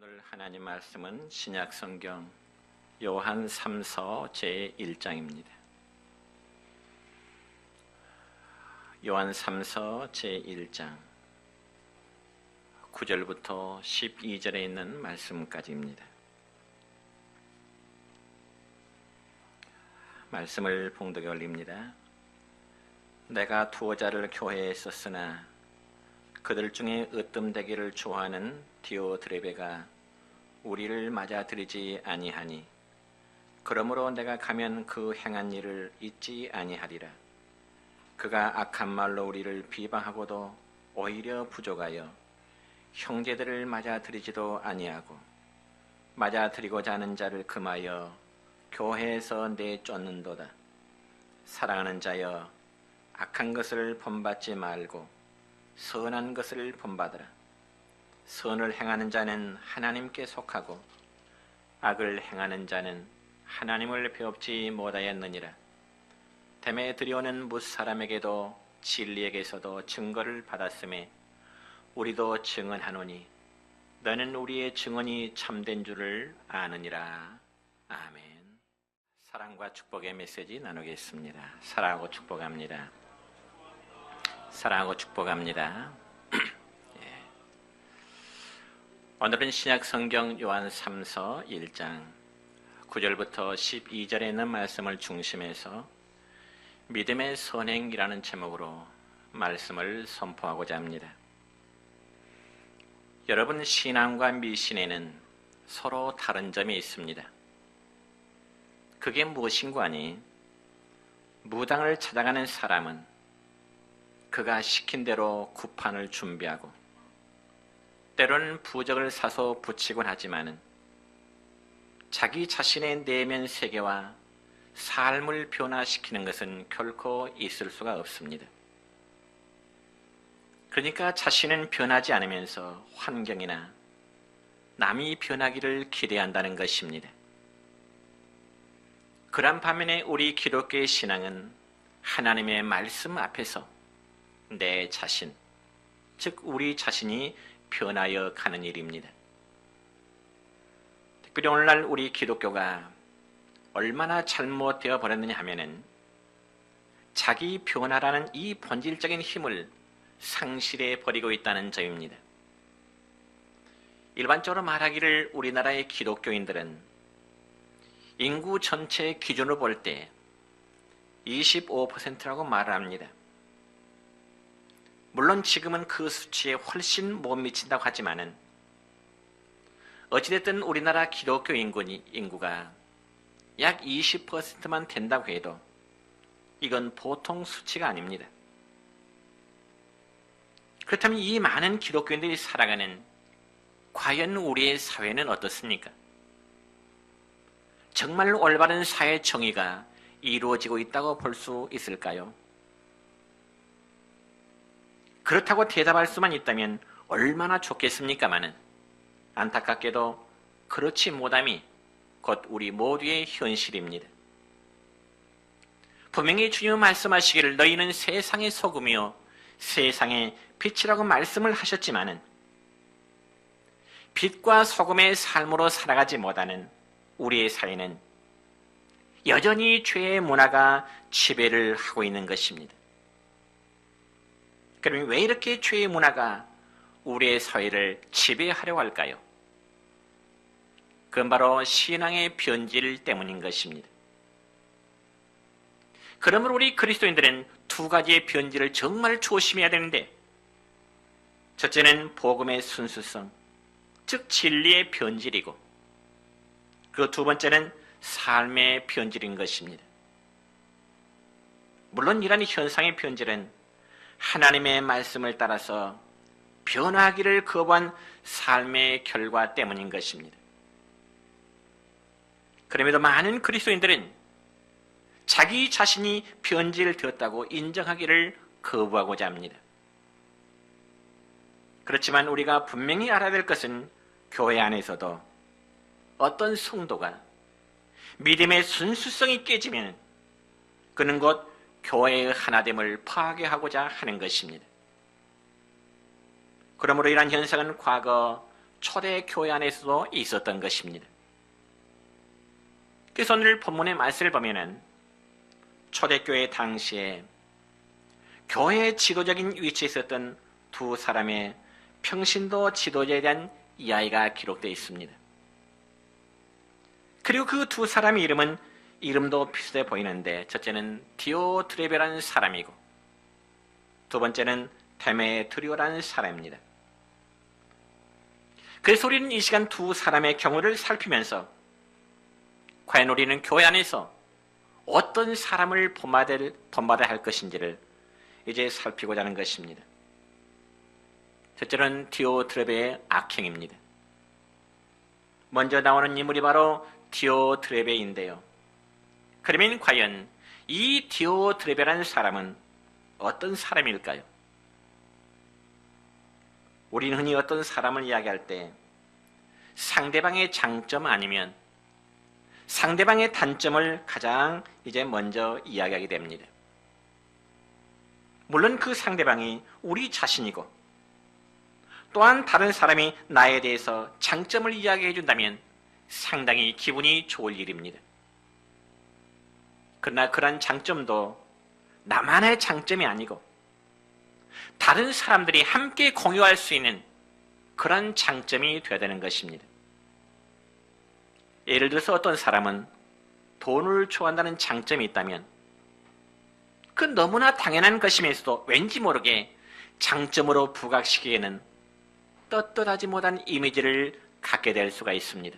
오늘 하나님 말씀은 신약 성경 요한 3서 제1장입니다. 요한 3서 제1장 9절부터 12절에 있는 말씀까지입니다. 말씀을 봉독에 올립니다. 내가 두어 자를 교회에 썼으나 그들 중에 으뜸되기를 좋아하는 디오드레베가 우리를 맞아들이지 아니하니 그러므로 내가 가면 그 행한 일을 잊지 아니하리라. 그가 악한 말로 우리를 비방하고도 오히려 부족하여 형제들을 맞아들이지도 아니하고 맞아들이고자 하는 자를 금하여 교회에서 내쫓는도다. 사랑하는 자여, 악한 것을 본받지 말고 선한 것을 본받으라. 선을 행하는 자는 하나님께 속하고 악을 행하는 자는 하나님을 배웁지 못하였느니라. 댐에 들여오는 무사람에게도 진리에게서도 증거를 받았음에 우리도 증언하노니 너는 우리의 증언이 참된 줄을 아느니라. 아멘. 사랑과 축복의 메시지 나누겠습니다. 사랑하고 축복합니다. 사랑하고 축복합니다. 예. 오늘은 신약 성경 요한 3서 1장 9절부터 12절에 있는 말씀을 중심해서 믿음의 선행이라는 제목으로 말씀을 선포하고자 합니다. 여러분, 신앙과 미신에는 서로 다른 점이 있습니다. 그게 무엇인고 하니, 무당을 찾아가는 사람은 그가 시킨 대로 구판을 준비하고 때로는 부적을 사서 붙이곤 하지만은 자기 자신의 내면 세계와 삶을 변화시키는 것은 결코 있을 수가 없습니다. 그러니까 자신은 변하지 않으면서 환경이나 남이 변하기를 기대한다는 것입니다. 그런 반면에 우리 기독교의 신앙은 하나님의 말씀 앞에서 내 자신, 즉 우리 자신이 변하여 가는 일입니다. 특별히 오늘날 우리 기독교가 얼마나 잘못되어 버렸느냐 하면은 자기 변화라는 이 본질적인 힘을 상실해 버리고 있다는 점입니다. 일반적으로 말하기를 우리나라의 기독교인들은 인구 전체 기준으로 볼 때 25%라고 말을 합니다. 물론 지금은 그 수치에 훨씬 못 미친다고 하지만은 어찌됐든 우리나라 기독교 인구가 약 20%만 된다고 해도 이건 보통 수치가 아닙니다. 그렇다면 이 많은 기독교인들이 살아가는 과연 우리의 사회는 어떻습니까? 정말 올바른 사회 정의가 이루어지고 있다고 볼 수 있을까요? 그렇다고 대답할 수만 있다면 얼마나 좋겠습니까마는 안타깝게도 그렇지 못함이 곧 우리 모두의 현실입니다. 분명히 주님 말씀하시기를 너희는 세상의 소금이요 세상의 빛이라고 말씀을 하셨지만은 빛과 소금의 삶으로 살아가지 못하는 우리의 사회는 여전히 죄의 문화가 지배를 하고 있는 것입니다. 그러면 왜 이렇게 죄의 문화가 우리의 사회를 지배하려고 할까요? 그건 바로 신앙의 변질 때문인 것입니다. 그러므로 우리 그리스도인들은 두 가지의 변질을 정말 조심해야 되는데, 첫째는 복음의 순수성, 즉 진리의 변질이고, 그 두 번째는 삶의 변질인 것입니다. 물론 이러한 현상의 변질은 하나님의 말씀을 따라서 변화하기를 거부한 삶의 결과 때문인 것입니다. 그럼에도 많은 그리스도인들은 자기 자신이 변질되었다고 인정하기를 거부하고자 합니다. 그렇지만 우리가 분명히 알아야 될 것은 교회 안에서도 어떤 성도가 믿음의 순수성이 깨지면 그는 곧 교회의 하나됨을 파괴하고자 하는 것입니다. 그러므로 이러한 현상은 과거 초대교회 안에서도 있었던 것입니다. 그래서 오늘 본문의 말씀을 보면은 초대교회 당시에 교회의 지도적인 위치에 있었던 두 사람의 평신도 지도자에 대한 이야기가 기록되어 있습니다. 그리고 그 두 사람의 이름도 비슷해 보이는데, 첫째는 디오드레베라는 사람이고 두 번째는 데메트리오라는 사람입니다. 그래서 우리는 이 시간 두 사람의 경우를 살피면서 과연 우리는 교회 안에서 어떤 사람을 본받아야 할 것인지를 이제 살피고자 하는 것입니다. 첫째는 디오드레베의 악행입니다. 먼저 나오는 인물이 바로 디오드레베인데요. 그러면 과연 이 디오드레베라는 사람은 어떤 사람일까요? 우리는 흔히 어떤 사람을 이야기할 때 상대방의 장점 아니면 상대방의 단점을 가장 이제 먼저 이야기하게 됩니다. 물론 그 상대방이 우리 자신이고 또한 다른 사람이 나에 대해서 장점을 이야기해 준다면 상당히 기분이 좋을 일입니다. 그러나 그런 장점도 나만의 장점이 아니고 다른 사람들이 함께 공유할 수 있는 그런 장점이 되어야 되는 것입니다. 예를 들어서 어떤 사람은 돈을 좋아한다는 장점이 있다면 그 너무나 당연한 것이면서도 왠지 모르게 장점으로 부각시키기에는 떳떳하지 못한 이미지를 갖게 될 수가 있습니다.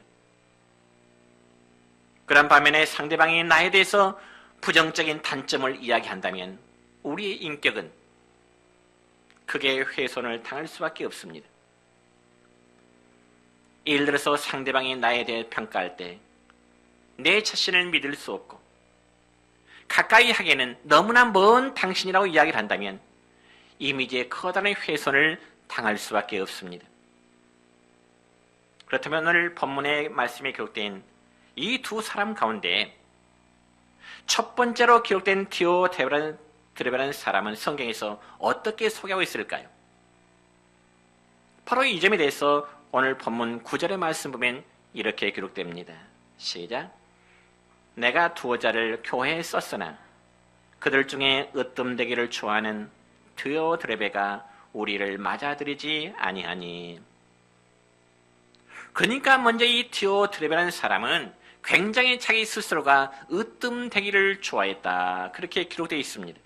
그런 반면에 상대방이 나에 대해서 부정적인 단점을 이야기한다면 우리의 인격은 크게 훼손을 당할 수밖에 없습니다. 예를 들어서 상대방이 나에 대해 평가할 때 내 자신을 믿을 수 없고 가까이 하기에는 너무나 먼 당신이라고 이야기를 한다면 이미지에 커다란 훼손을 당할 수밖에 없습니다. 그렇다면 오늘 본문의 말씀에 기록된 이 두 사람 가운데 첫 번째로 기록된 디오드레베라는 사람은 성경에서 어떻게 소개하고 있을까요? 바로 이 점에 대해서 오늘 본문 9절의 말씀 보면 이렇게 기록됩니다. 시작. 내가 두어 자를 교회에 썼으나 그들 중에 으뜸되기를 좋아하는 디오드레베가 우리를 맞아들이지 아니하니. 그러니까 먼저 이 디오드레베라는 사람은 굉장히 자기 스스로가 으뜸되기를 좋아했다, 그렇게 기록되어 있습니다.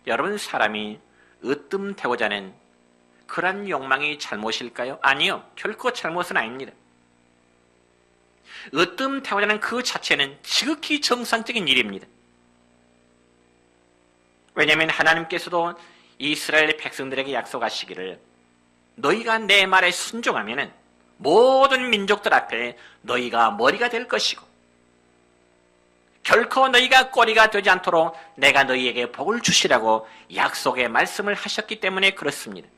여러분, 사람이 으뜸되고자 하는 그런 욕망이 잘못일까요? 아니요, 결코 잘못은 아닙니다. 으뜸되고자 하는 그 자체는 지극히 정상적인 일입니다. 왜냐하면 하나님께서도 이스라엘 백성들에게 약속하시기를 너희가 내 말에 순종하면 모든 민족들 앞에 너희가 머리가 될 것이고 결코 너희가 꼬리가 되지 않도록 내가 너희에게 복을 주시라고 약속의 말씀을 하셨기 때문에 그렇습니다.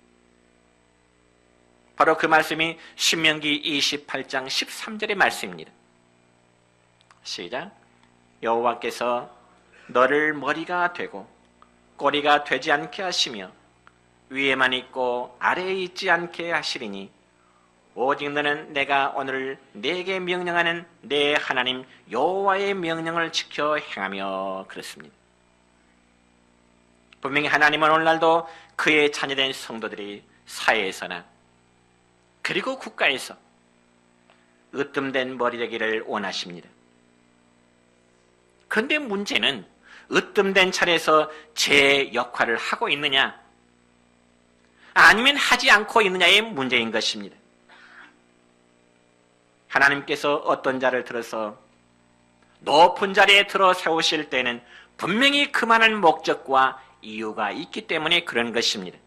바로 그 말씀이 신명기 28장 13절의 말씀입니다. 시작. 여호와께서 너를 머리가 되고 꼬리가 되지 않게 하시며 위에만 있고 아래에 있지 않게 하시리니 오직 너는 내가 오늘 네게 명령하는 내 하나님 여호와의 명령을 지켜 행하며. 그렇습니다. 분명히 하나님은 오늘날도 그의 자녀된 성도들이 사회에서나 그리고 국가에서 으뜸된 머리 되기를 원하십니다. 그런데 문제는 으뜸된 차례에서 제 역할을 하고 있느냐 아니면 하지 않고 있느냐의 문제인 것입니다. 하나님께서 어떤 자를 들어서 높은 자리에 들어 세우실 때는 분명히 그만한 목적과 이유가 있기 때문에 그런 것입니다.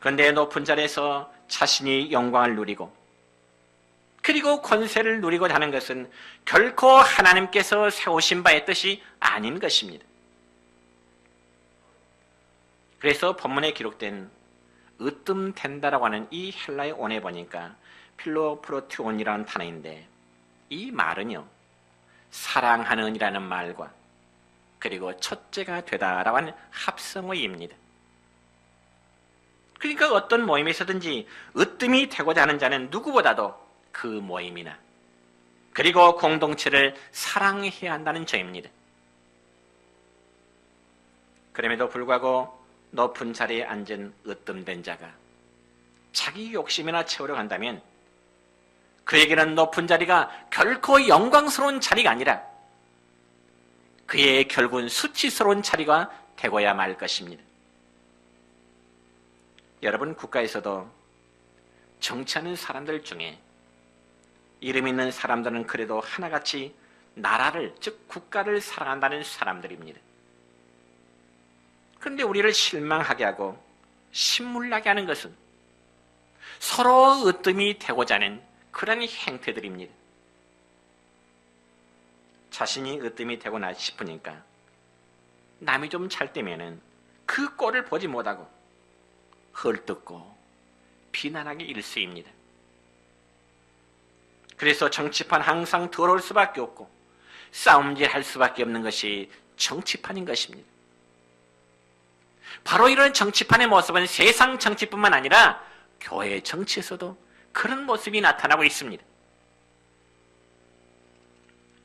그런데 높은 자리에서 자신이 영광을 누리고 그리고 권세를 누리고자 하는 것은 결코 하나님께서 세우신 바의 뜻이 아닌 것입니다. 그래서 본문에 기록된 으뜸된다라고 하는 이 헬라의 원에 보니까 필로프로티온이라는 단어인데 이 말은요, 사랑하는이라는 말과 그리고 첫째가 되다라고 하는 합성어입니다. 그러니까 어떤 모임에서든지 으뜸이 되고자 하는 자는 누구보다도 그 모임이나 그리고 공동체를 사랑해야 한다는 점입니다. 그럼에도 불구하고 높은 자리에 앉은 으뜸된 자가 자기 욕심이나 채우려 한다면 그에게는 높은 자리가 결코 영광스러운 자리가 아니라 그의 결국은 수치스러운 자리가 되고야 말 것입니다. 여러분, 국가에서도 정치하는 사람들 중에 이름 있는 사람들은 그래도 하나같이 나라를, 즉 국가를 사랑한다는 사람들입니다. 그런데 우리를 실망하게 하고 신물나게 하는 것은 서로 으뜸이 되고자 하는 그런 행태들입니다. 자신이 으뜸이 되고나 싶으니까 남이 좀 잘 때면은 그 꼴을 보지 못하고 헐뜯고 비난하기 일쑤입니다. 그래서 정치판 항상 더러울 수밖에 없고 싸움질할 수밖에 없는 것이 정치판인 것입니다. 바로 이런 정치판의 모습은 세상 정치뿐만 아니라 교회 정치에서도 그런 모습이 나타나고 있습니다.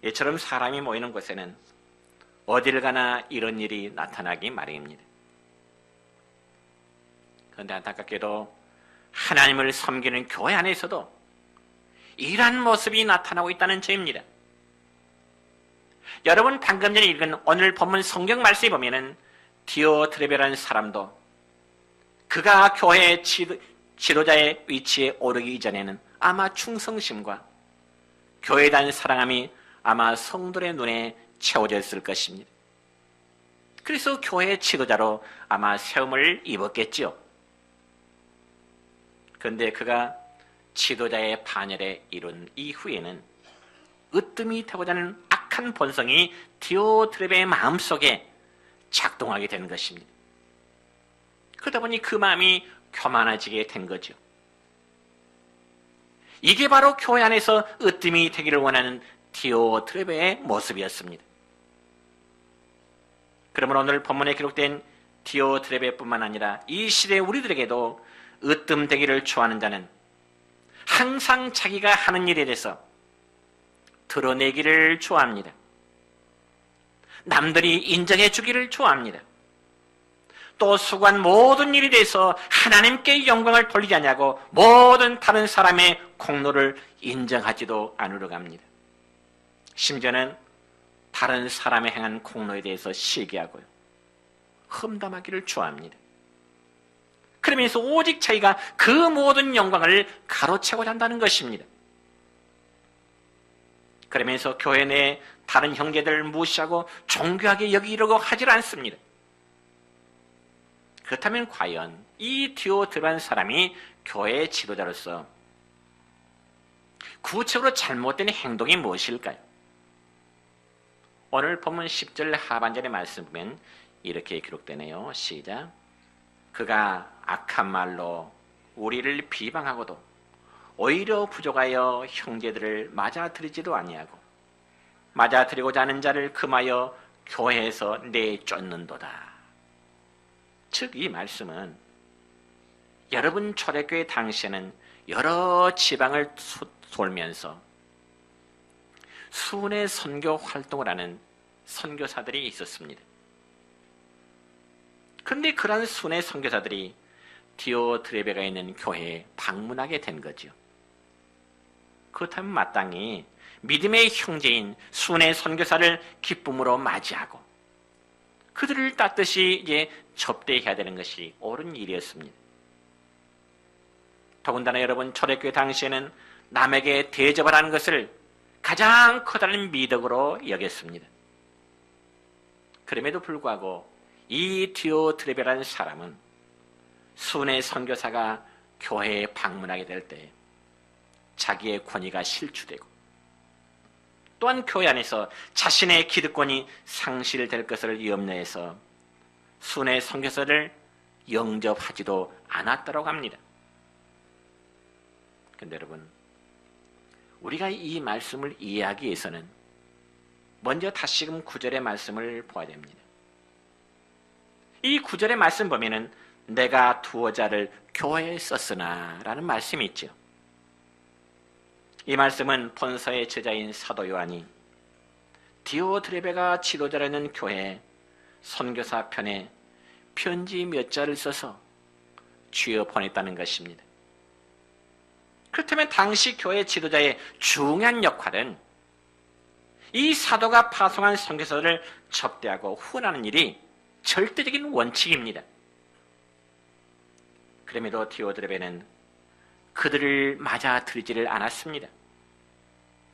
이처럼 사람이 모이는 곳에는 어딜 가나 이런 일이 나타나기 마련입니다. 그런데 안타깝게도 하나님을 섬기는 교회 안에서도 이러한 모습이 나타나고 있다는 점입니다. 여러분, 방금 전에 읽은 오늘 본문 성경 말씀에 보면은 디오트레베라는 사람도 그가 교회 지도자의 위치에 오르기 이전에는 아마 충성심과 교회에 대한 사랑함이 아마 성도의 눈에 채워졌을 것입니다. 그래서 교회 지도자로 아마 세움을 입었겠지요. 그런데 그가 지도자의 반열에 이룬 이후에는 으뜸이 되고자 하는 악한 본성이 디오트레베의 마음속에 작동하게 되는 것입니다. 그러다 보니 그 마음이 교만해지게 된 거죠. 이게 바로 교회 안에서 으뜸이 되기를 원하는 디오트레베의 모습이었습니다. 그러면 오늘 본문에 기록된 디오트레베뿐만 아니라 이 시대 우리들에게도 으뜸되기를 좋아하는 자는 항상 자기가 하는 일에 대해서 드러내기를 좋아합니다. 남들이 인정해 주기를 좋아합니다. 또 수고한 모든 일에 대해서 하나님께 영광을 돌리지 않냐고 모든 다른 사람의 공로를 인정하지도 않으려고 합니다. 심지어는 다른 사람의 행한 공로에 대해서 시기하고요, 험담하기를 좋아합니다. 그러면서 오직 자기가 그 모든 영광을 가로채고자 한다는 것입니다. 그러면서 교회 내 다른 형제들을 무시하고 존귀하게 여기려고 하질 않습니다. 그렇다면 과연 이 디오트레베라는 사람이 교회의 지도자로서 구체적으로 잘못된 행동이 무엇일까요? 오늘 본문 10절 하반절의 말씀 보면 이렇게 기록되네요. 시작. 그가 악한 말로 우리를 비방하고도 오히려 부족하여 형제들을 맞아들이지도 아니하고 맞아들이고자 하는 자를 금하여 교회에서 내쫓는도다. 즉 이 말씀은 여러분 초대교회 당시에는 여러 지방을 돌면서 순회 선교 활동을 하는 선교사들이 있었습니다. 그런데 그러한 순회 선교사들이 디오트레베가 있는 교회에 방문하게 된 거죠. 그렇다면 마땅히 믿음의 형제인 순회 선교사를 기쁨으로 맞이하고 그들을 따뜻이 이제 접대해야 되는 것이 옳은 일이었습니다. 더군다나 여러분 초대교회 당시에는 남에게 대접을 하는 것을 가장 커다란 미덕으로 여겼습니다. 그럼에도 불구하고 이 디오트레베라는 사람은 순회 선교사가 교회에 방문하게 될 때 자기의 권위가 실추되고 또한 교회 안에서 자신의 기득권이 상실될 것을 염려해서 순회 선교사를 영접하지도 않았다고 합니다. 그런데 여러분, 우리가 이 말씀을 이해하기 위해서는 먼저 다시금 9절의 말씀을 보아야 됩니다. 이 9절의 말씀 보면은 내가 두어 자를 교회에 썼으나 라는 말씀이 있죠. 이 말씀은 본서의 제자인 사도 요한이 디오드레베가 지도자라는 교회 선교사 편에 편지 몇 자를 써서 쥐어 보냈다는 것입니다. 그렇다면 당시 교회 지도자의 중요한 역할은 이 사도가 파송한 선교사를 접대하고 후원하는 일이 절대적인 원칙입니다. 그럼에도 디오드레베는 그들을 맞아들이지를 않았습니다.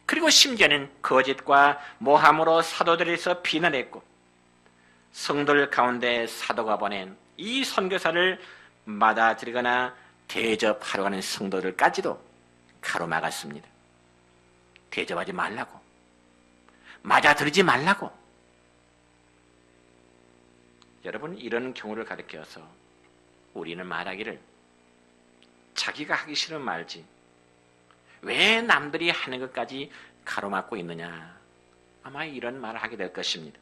그리고 심지어는 거짓과 모함으로 사도들에서 비난했고 성도들 가운데 사도가 보낸 이 선교사를 맞아들이거나 대접하려 하는 성도들까지도 가로막았습니다. 대접하지 말라고, 맞아들이지 말라고. 여러분, 이런 경우를 가리켜서 우리는 말하기를 자기가 하기 싫으면 말지 왜 남들이 하는 것까지 가로막고 있느냐, 아마 이런 말을 하게 될 것입니다.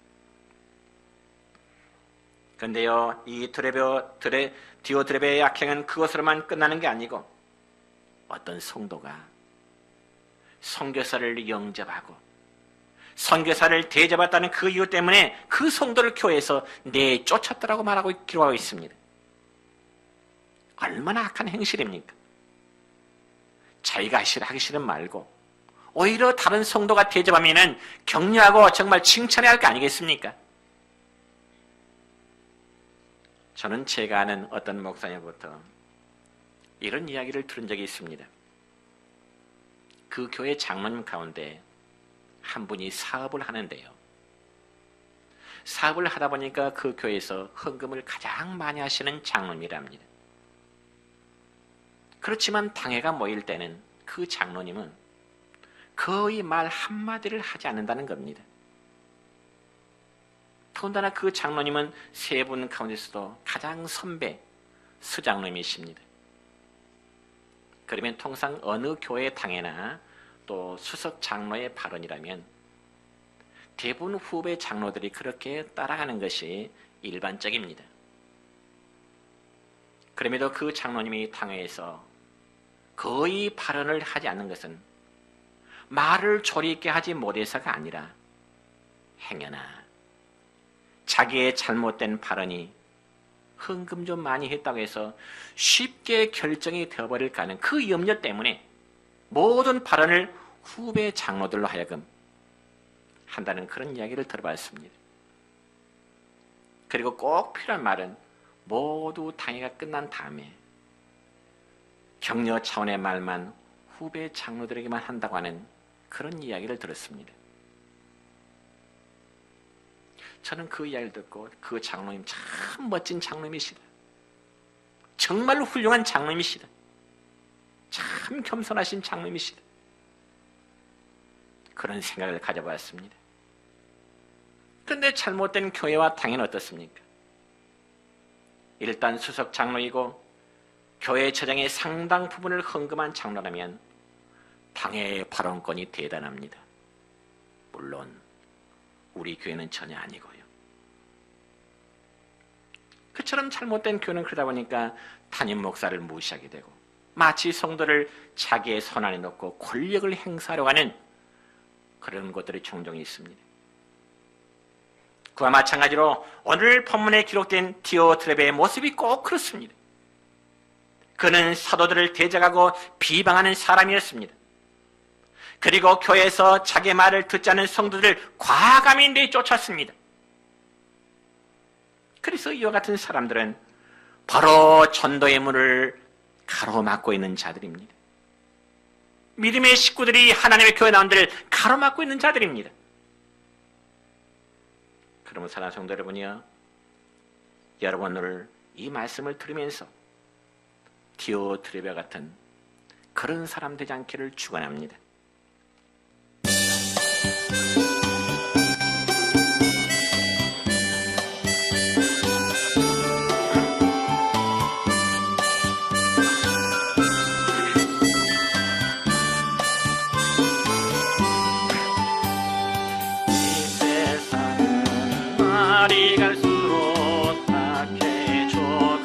그런데요, 이 디오드레베의 악행은 그것으로만 끝나는 게 아니고 어떤 성도가 선교사를 영접하고 선교사를 대접했다는 그 이유 때문에 그 성도를 교회에서 내쫓았다라고 말하고 기록하고 있습니다. 얼마나 악한 행실입니까? 자기가 하기 싫으면 말고 오히려 다른 성도가 대접하면 격려하고 정말 칭찬해야 할 거 아니겠습니까? 저는 제가 아는 어떤 목사님부터 이런 이야기를 들은 적이 있습니다. 그 교회 장로님 가운데 한 분이 사업을 하는데요. 사업을 하다 보니까 그 교회에서 헌금을 가장 많이 하시는 장로님이랍니다. 그렇지만 당회가 모일 때는 그 장로님은 거의 말 한마디를 하지 않는다는 겁니다. 더군다나 그 장로님은 세 분 가운데서도 가장 선배 수장로님이십니다. 그러면 통상 어느 교회 당회나 또 수석 장로의 발언이라면 대부분 후배 장로들이 그렇게 따라가는 것이 일반적입니다. 그럼에도 그 장로님이 당회에서 거의 발언을 하지 않는 것은 말을 조리 있게 하지 못해서가 아니라 행여나 자기의 잘못된 발언이 헌금 좀 많이 했다고 해서 쉽게 결정이 되어버릴까 하는 그 염려 때문에 모든 발언을 후배 장로들로 하여금 한다는 그런 이야기를 들어봤습니다. 그리고 꼭 필요한 말은 모두 당회가 끝난 다음에 격려 차원의 말만 후배 장로들에게만 한다고 하는 그런 이야기를 들었습니다. 저는 그 이야기를 듣고 그 장로님 참 멋진 장로님이시다. 정말로 훌륭한 장로님이시다. 참 겸손하신 장로님이시다. 그런 생각을 가져봤습니다. 그런데 잘못된 교회와 당연히 어떻습니까? 일단 수석 장로이고 교회 처장의 상당 부분을 헌금한 장로라면 당회의 발언권이 대단합니다. 물론 우리 교회는 전혀 아니고요. 그처럼 잘못된 교회는 그러다 보니까 담임 목사를 무시하게 되고 마치 성도를 자기의 손 안에 넣고 권력을 행사하려고 하는 그런 것들이 종종 있습니다. 그와 마찬가지로 오늘 본문에 기록된 디오드레베의 모습이 꼭 그렇습니다. 그는 사도들을 대적하고 비방하는 사람이었습니다. 그리고 교회에서 자기 말을 듣지 않는 성도들을 과감히 내쫓았습니다. 그래서 이와 같은 사람들은 바로 전도의 문을 가로막고 있는 자들입니다. 믿음의 식구들이 하나님의 교회 나온 데를 가로막고 있는 자들입니다. 그러면 사랑하는 성도 여러분이요, 여러분 오늘 이 말씀을 들으면서 디오드레베 같은 그런 사람 되지 않기를 축원합니다. 날이 갈수록 착해져가고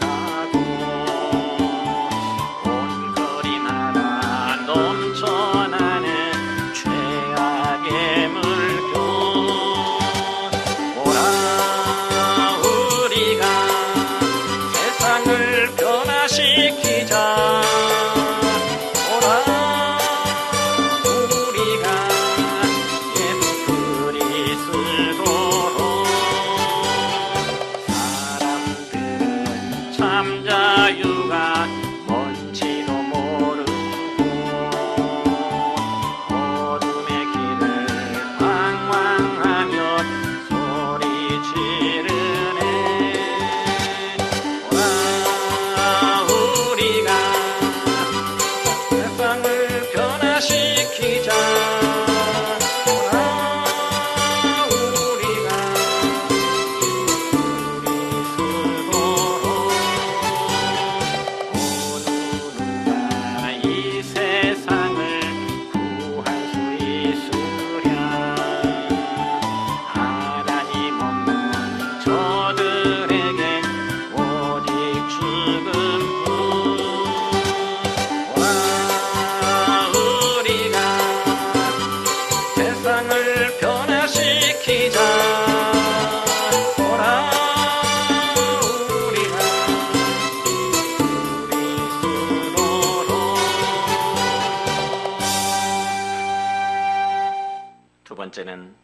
번째는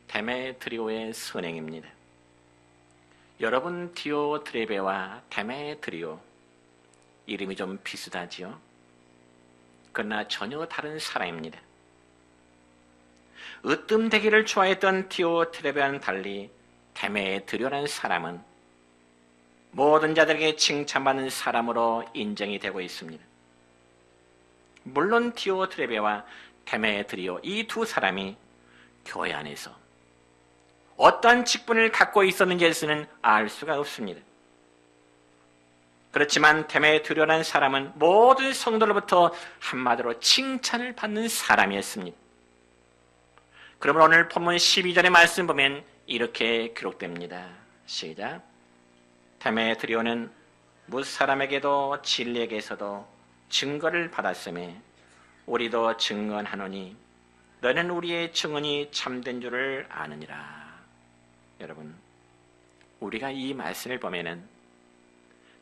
데메트리오의 선행입니다. 여러분, 디오드레베와 데메트리오 이름이 좀 비슷하지요? 그러나 전혀 다른 사람입니다. 으뜸되기를 좋아했던 디오드레베와는 달리 데메트리오라는 사람은 모든 자들에게 칭찬받는 사람으로 인정이 되고 있습니다. 물론 디오드레베와 데메트리오 이 두 사람이 교회 안에서 어떠한 직분을 갖고 있었는지에서는 알 수가 없습니다. 그렇지만 데메트리오라는 사람은 모든 성도로부터 한마디로 칭찬을 받는 사람이었습니다. 그러면 오늘 본문 12절의 말씀 보면 이렇게 기록됩니다. 시작. 데메트리오는 무사람에게도 진리에게서도 증거를 받았으며 우리도 증언하노니 너는 우리의 증언이 참된 줄을 아느니라. 여러분, 우리가 이 말씀을 보면은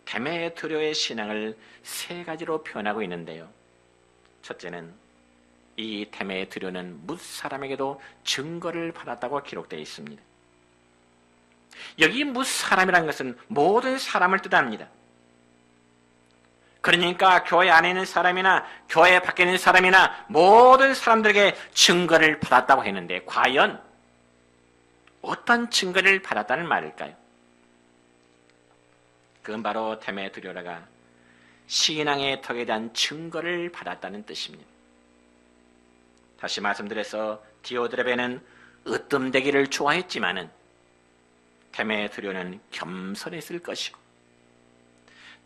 데메트리오의 신앙을 세 가지로 표현하고 있는데요. 첫째는 이 데메트리오는 무사람에게도 증거를 받았다고 기록되어 있습니다. 여기 무사람이라는 것은 모든 사람을 뜻합니다. 그러니까 교회 안에 있는 사람이나 교회 밖에 있는 사람이나 모든 사람들에게 증거를 받았다고 했는데 과연 어떤 증거를 받았다는 말일까요? 그건 바로 데메트리오가 신앙의 덕에 대한 증거를 받았다는 뜻입니다. 다시 말씀드려서 디오드레베는 으뜸되기를 좋아했지만은 데메트리오는 겸손했을 것이고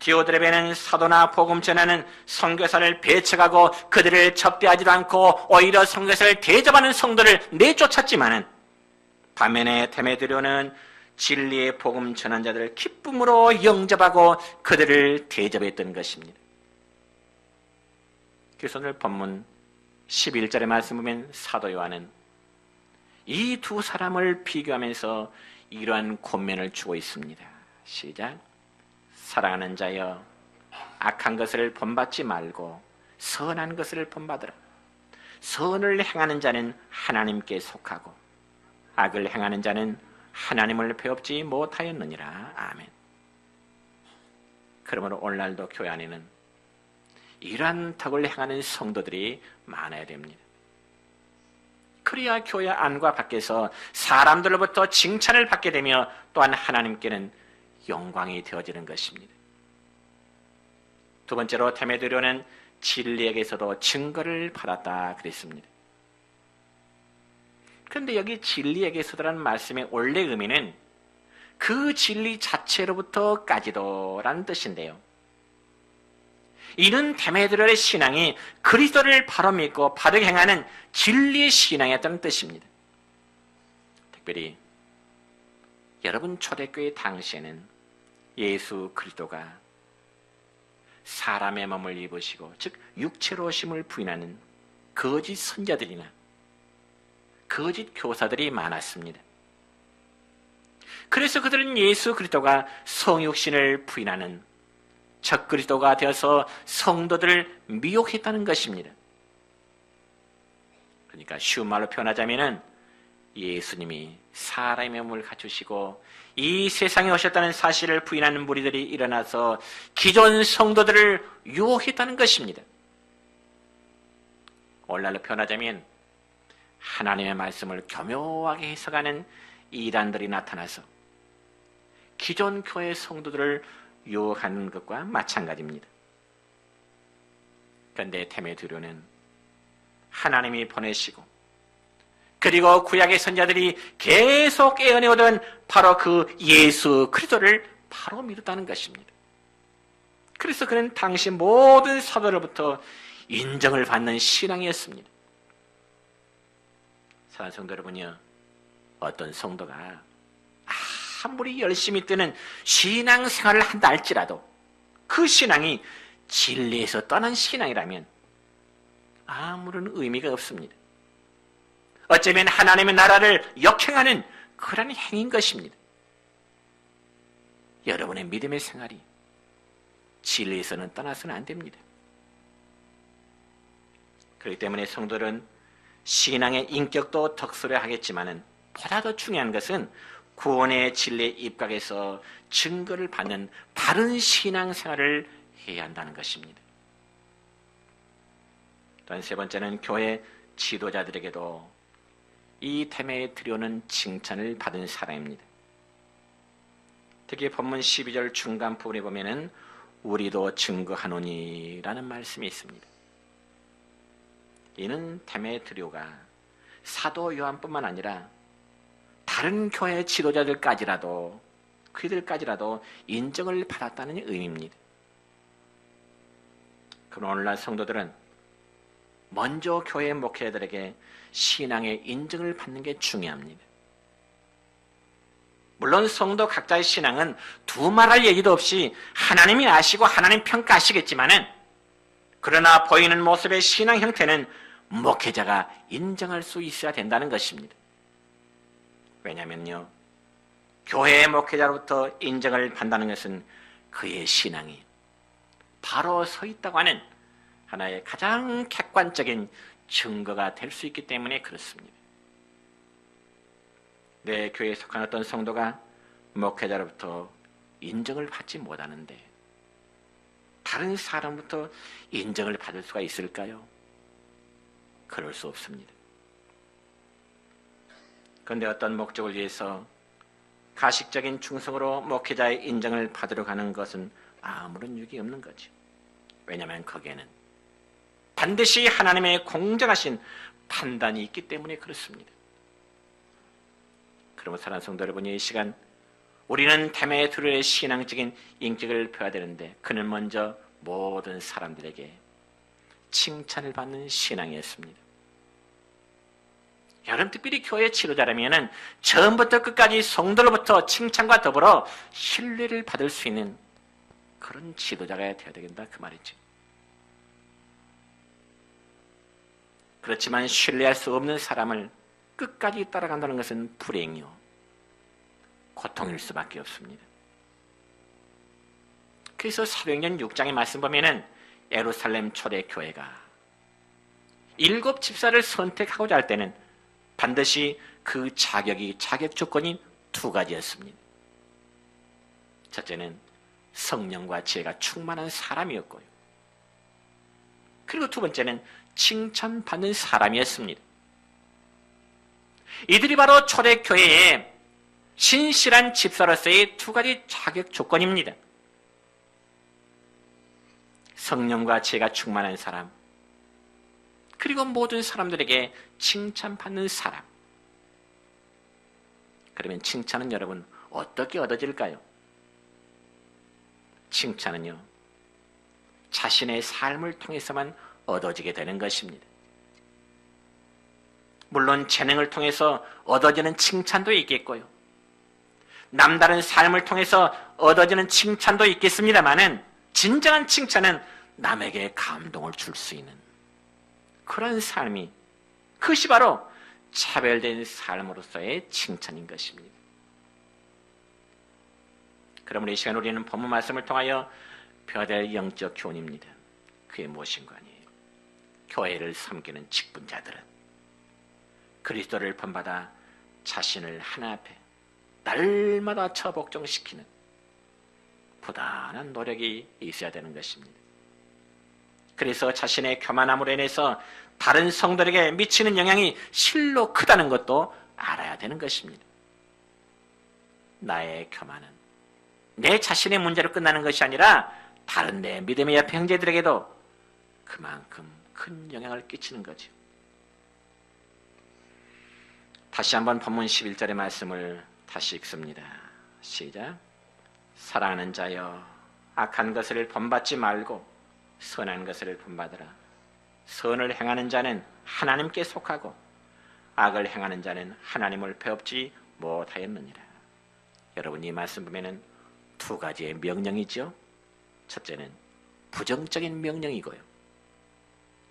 디오드레베는 사도나 복음 전하는 선교사를 배척하고 그들을 접대하지도 않고 오히려 선교사를 대접하는 성도를 내쫓았지만은 반면에 데메트리오는 진리의 복음 전환자들을 기쁨으로 영접하고 그들을 대접했던 것입니다. 그래서 오늘 본문 11절의 말씀 보면 사도 요한은 이 두 사람을 비교하면서 이러한 권면을 주고 있습니다. 시작. 사랑하는 자여, 악한 것을 본받지 말고 선한 것을 본받으라. 선을 행하는 자는 하나님께 속하고 악을 행하는 자는 하나님을 배웁지 못하였느니라. 아멘. 그러므로 오늘날도 교회 안에는 이러한 덕을 행하는 성도들이 많아야 됩니다. 그래야 교회 안과 밖에서 사람들로부터 칭찬을 받게 되며 또한 하나님께는 영광이 되어지는 것입니다. 두 번째로 데메트리오는 진리에게서도 증거를 받았다 그랬습니다. 그런데 여기 진리에게서도라는 말씀의 원래 의미는 그 진리 자체로부터까지도라는 뜻인데요. 이는 데메트리오의 신앙이 그리스도를 바로 믿고 바르게 행하는 진리의 신앙이었다는 뜻입니다. 특별히 여러분 초대교회 당시에는 예수 그리스도가 사람의 몸을 입으시고 즉 육체로 오심을 부인하는 거짓 선자들이나 거짓 교사들이 많았습니다. 그래서 그들은 예수 그리스도가 성육신을 부인하는 적그리스도가 되어서 성도들을 미혹했다는 것입니다. 그러니까 쉬운 말로 표현하자면 예수님이 사람의 몸을 갖추시고 이 세상에 오셨다는 사실을 부인하는 무리들이 일어나서 기존 성도들을 유혹했다는 것입니다. 오늘날로 표현하자면 하나님의 말씀을 교묘하게 해석하는 이단들이 나타나서 기존 교회 성도들을 유혹하는 것과 마찬가지입니다. 그런데 데메트리오는 하나님이 보내시고 그리고 구약의 선자들이 계속 애언해오던 바로 그 예수 그리스도를 바로 믿었다는 것입니다. 그래서 그는 당시 모든 사도로부터 인정을 받는 신앙이었습니다. 사랑하는 성도 여러분이요, 어떤 성도가 아무리 열심히 뜨는 신앙생활을 한다 할지라도 그 신앙이 진리에서 떠난 신앙이라면 아무런 의미가 없습니다. 어쩌면 하나님의 나라를 역행하는 그런 행위인 것입니다. 여러분의 믿음의 생활이 진리에서는 떠나서는 안 됩니다. 그렇기 때문에 성도는 신앙의 인격도 덕스러야 하겠지만은 보다 더 중요한 것은 구원의 진리에 입각해서 증거를 받는 바른 신앙생활을 해야 한다는 것입니다. 또한 세 번째는 교회 지도자들에게도 이 데메트리오는 칭찬을 받은 사람입니다. 특히 본문 12절 중간 부분에 보면은 우리도 증거하노니라는 말씀이 있습니다. 이는 데메트리오가 사도 요한뿐만 아니라 다른 교회 지도자들까지라도 그들까지라도 인정을 받았다는 의미입니다. 그럼 오늘날 성도들은 먼저 교회 목회자들에게 신앙의 인정을 받는 게 중요합니다. 물론 성도 각자의 신앙은 두말할 얘기도 없이 하나님이 아시고 하나님 평가하시겠지만은 그러나 보이는 모습의 신앙 형태는 목회자가 인정할 수 있어야 된다는 것입니다. 왜냐하면요, 교회의 목회자로부터 인정을 받는다는 것은 그의 신앙이 바로 서 있다고 하는 하나의 가장 객관적인 증거가 될 수 있기 때문에 그렇습니다. 내 교회에 속한 어떤 성도가 목회자로부터 인정을 받지 못하는데 다른 사람부터 인정을 받을 수가 있을까요? 그럴 수 없습니다. 그런데 어떤 목적을 위해서 가식적인 충성으로 목회자의 인정을 받으러 가는 것은 아무런 유익이 없는 거죠. 왜냐하면 거기에는 반드시 하나님의 공정하신 판단이 있기 때문에 그렇습니다. 그러면 사랑하는 성도 여러분, 이 시간 우리는 데메트리오의 신앙적인 인격을 펴야 되는데 그는 먼저 모든 사람들에게 칭찬을 받는 신앙이었습니다. 여러분, 특별히 교회 지도자라면 처음부터 끝까지 성도로부터 칭찬과 더불어 신뢰를 받을 수 있는 그런 지도자가 되어야 되겠다 그 말이죠. 그렇지만 신뢰할 수 없는 사람을 끝까지 따라간다는 것은 불행이요, 고통일 수밖에 없습니다. 그래서 사도행전 6장의 말씀 보면은 예루살렘 초대교회가 7 집사를 선택하고자 할 때는 반드시 그 자격 조건이 2가지였습니다. 첫째는 성령과 지혜가 충만한 사람이었고요. 그리고 2번째는 칭찬받는 사람이었습니다. 이들이 바로 초대교회의 신실한 집사로서의 2가지 자격 조건입니다. 성령과 지혜가 충만한 사람, 그리고 모든 사람들에게 칭찬받는 사람. 그러면 칭찬은 여러분 어떻게 얻어질까요? 칭찬은요, 자신의 삶을 통해서만 얻어지게 되는 것입니다. 물론 재능을 통해서 얻어지는 칭찬도 있겠고요, 남다른 삶을 통해서 얻어지는 칭찬도 있겠습니다만은 진정한 칭찬은 남에게 감동을 줄 수 있는 그런 삶이, 그것이 바로 차별된 삶으로서의 칭찬인 것입니다. 그러므로 이 시간 우리는 본문 말씀을 통하여 배워야 될 영적 교훈입니다. 그게 무엇인가 아니에요. 교회를 섬기는 직분자들은 그리스도를 본받아 자신을 하나 앞에 날마다 처복종시키는 부단한 노력이 있어야 되는 것입니다. 그래서 자신의 교만함으로 인해서 다른 성도에게 미치는 영향이 실로 크다는 것도 알아야 되는 것입니다. 나의 교만은 내 자신의 문제로 끝나는 것이 아니라 다른 내 믿음의 옆에 형제들에게도 그만큼 큰 영향을 끼치는 거죠. 다시 한번 본문 11절의 말씀을 다시 읽습니다. 시작. 사랑하는 자여, 악한 것을 본받지 말고 선한 것을 본받으라. 선을 행하는 자는 하나님께 속하고 악을 행하는 자는 하나님을 배웁지 못하였느니라. 여러분, 이 말씀 보면은 2가지의 명령이죠. 첫째는 부정적인 명령이고요,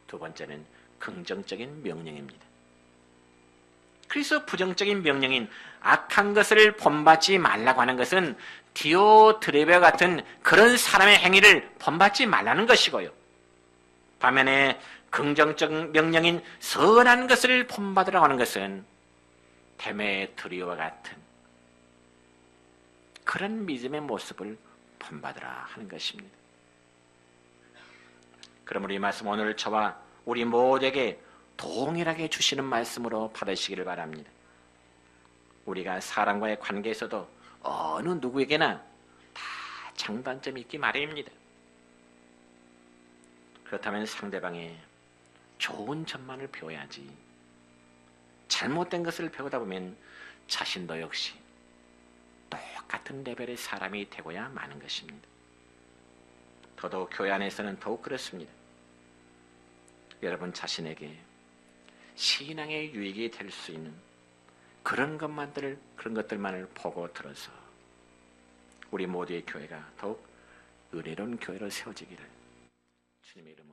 2번째는 긍정적인 명령입니다. 그래서 부정적인 명령인 악한 것을 본받지 말라고 하는 것은 디오트레베와 같은 그런 사람의 행위를 본받지 말라는 것이고요, 반면에 긍정적 명령인 선한 것을 본받으라고 하는 것은 데메트리오와 같은 그런 믿음의 모습을 본받으라 하는 것입니다. 그러므로 이 말씀 오늘 저와 우리 모두에게 동일하게 주시는 말씀으로 받으시기를 바랍니다. 우리가 사람과의 관계에서도 어느 누구에게나 다 장단점이 있기 마련입니다. 그렇다면 상대방의 좋은 점만을 배워야지, 잘못된 것을 배우다 보면 자신도 역시 똑같은 레벨의 사람이 되고야 마는 것입니다. 더더욱 교회 안에서는 더욱 그렇습니다. 여러분 자신에게 신앙의 유익이 될 수 있는 그런 것들만을 보고 들어서 우리 모두의 교회가 더욱 은혜로운 교회로 세워지기를 주님의 이름으로